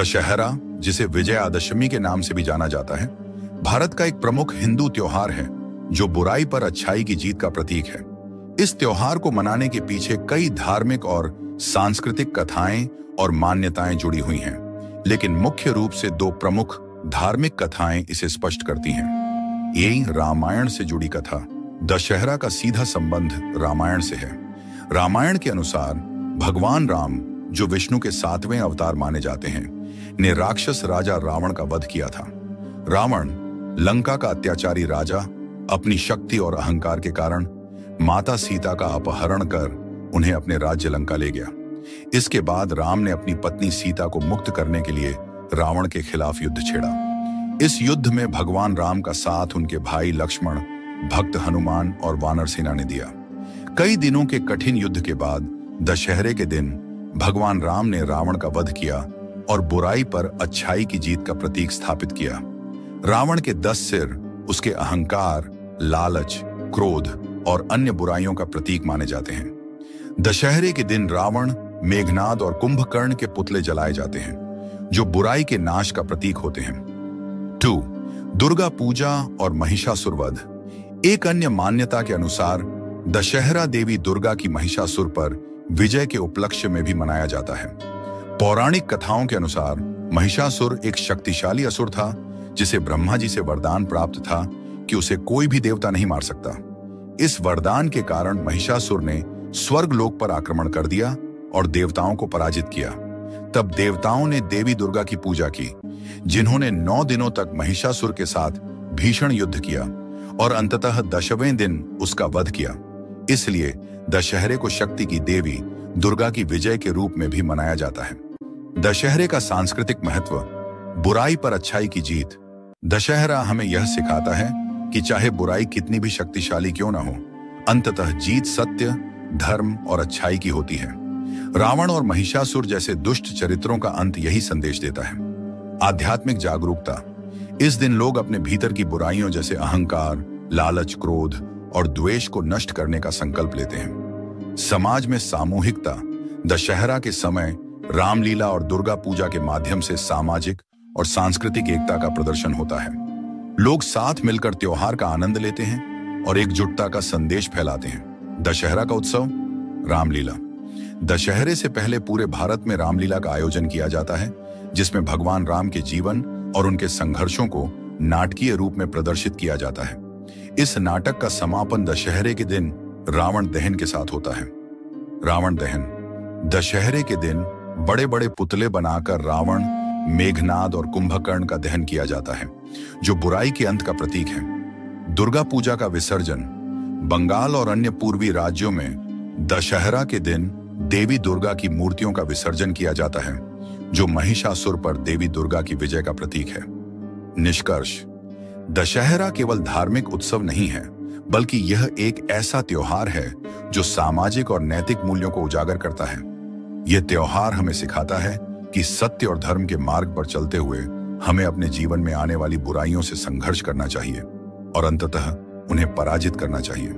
दशहरा, जिसे विजयादशमी के नाम से भी जाना जाता है, भारत का एक प्रमुख हिंदू त्योहार है जो बुराई पर अच्छाई की जीत का प्रतीक है। इस त्योहार को मनाने के पीछे कई धार्मिक और सांस्कृतिक कथाएं और मान्यताएं जुड़ी हुई हैं, लेकिन मुख्य रूप से दो प्रमुख धार्मिक कथाएं इसे स्पष्ट करती हैं। यही रामायण से जुड़ी कथा। दशहरा का सीधा संबंध रामायण से है। रामायण के अनुसार भगवान राम, जो विष्णु के 7वें अवतार माने जाते हैं, ने राक्षस राजा रावण का वध किया था। रावण, लंका का अत्याचारी राजा, अपनी शक्ति और अहंकार के कारण माता सीता का अपहरण कर उन्हें अपने राज्य लंका ले गया। इसके बाद राम ने अपनी पत्नी सीता को मुक्त करने के लिए रावण के खिलाफ युद्ध छेड़ा। इस युद्ध में भगवान राम का साथ उनके भाई लक्ष्मण, भक्त हनुमान और वानर सेना ने दिया। कई दिनों के कठिन युद्ध के बाद दशहरे के दिन भगवान राम ने रावण का वध किया और बुराई पर अच्छाई की जीत का प्रतीक स्थापित किया। रावण के 10 सिर उसके अहंकार, लालच, क्रोध और अन्य बुराइयों का प्रतीक माने जाते हैं। दशहरे के दिन रावण, मेघनाद और कुंभकर्ण के पुतले जलाए जाते हैं, जो बुराई के नाश का प्रतीक होते हैं। 2. दुर्गा पूजा और महिषासुर वध। एक अन्य मान्यता के अनुसार दशहरा देवी दुर्गा की महिषासुर पर विजय के उपलक्ष्य में भी मनाया जाता है। पौराणिक कथाओं के अनुसार महिषासुर एक शक्तिशाली असुर था, जिसे ब्रह्मा जी से वरदान प्राप्त था कि उसे कोई भी देवता नहीं मार सकता। इस वरदान के कारण महिषासुर ने स्वर्ग लोक पर आक्रमण कर दिया और देवताओं को पराजित किया। तब देवताओं ने देवी दुर्गा की पूजा की, जिन्होंने 9 दिनों तक महिषासुर के साथ भीषण युद्ध किया और अंततः 10वें दिन उसका वध किया। इसलिए दशहरे को शक्ति की देवी दुर्गा की विजय के रूप में भी मनाया जाता है। दशहरे का सांस्कृतिक महत्व। बुराई पर अच्छाई की जीत। दशहरा हमें यह सिखाता है कि चाहे बुराई कितनी भी शक्तिशाली क्यों ना हो, अंततः जीत सत्य, धर्म और अच्छाई की होती है। रावण और महिषासुर जैसे दुष्ट चरित्रों का अंत यही संदेश देता है। आध्यात्मिक जागरूकता। इस दिन लोग अपने भीतर की बुराइयों जैसे अहंकार, लालच, क्रोध और द्वेष को नष्ट करने का संकल्प लेते हैं। समाज में सामूहिकता। दशहरा के समय रामलीला और दुर्गा पूजा के माध्यम से सामाजिक और सांस्कृतिक एकता का प्रदर्शन होता है। लोग साथ मिलकर त्योहार का आनंद लेते हैं और एकजुटता का संदेश फैलाते हैं। दशहरा का उत्सव। रामलीला। दशहरे से पहले पूरे भारत में रामलीला का आयोजन किया जाता है, जिसमें भगवान राम के जीवन और उनके संघर्षों को नाटकीय रूप में प्रदर्शित किया जाता है। इस नाटक का समापन दशहरे के दिन रावण दहन के साथ होता है। रावण दहन। दशहरे के दिन बड़े बड़े पुतले बनाकर रावण, मेघनाद और कुंभकर्ण का दहन किया जाता है, जो बुराई के अंत का प्रतीक है। दुर्गा पूजा का विसर्जन। बंगाल और अन्य पूर्वी राज्यों में दशहरा के दिन देवी दुर्गा की मूर्तियों का विसर्जन किया जाता है, जो महिषासुर पर देवी दुर्गा की विजय का प्रतीक है। निष्कर्ष। दशहरा केवल धार्मिक उत्सव नहीं है, बल्कि यह एक ऐसा त्योहार है जो सामाजिक और नैतिक मूल्यों को उजागर करता है। यह त्योहार हमें सिखाता है कि सत्य और धर्म के मार्ग पर चलते हुए हमें अपने जीवन में आने वाली बुराइयों से संघर्ष करना चाहिए और अंततः उन्हें पराजित करना चाहिए।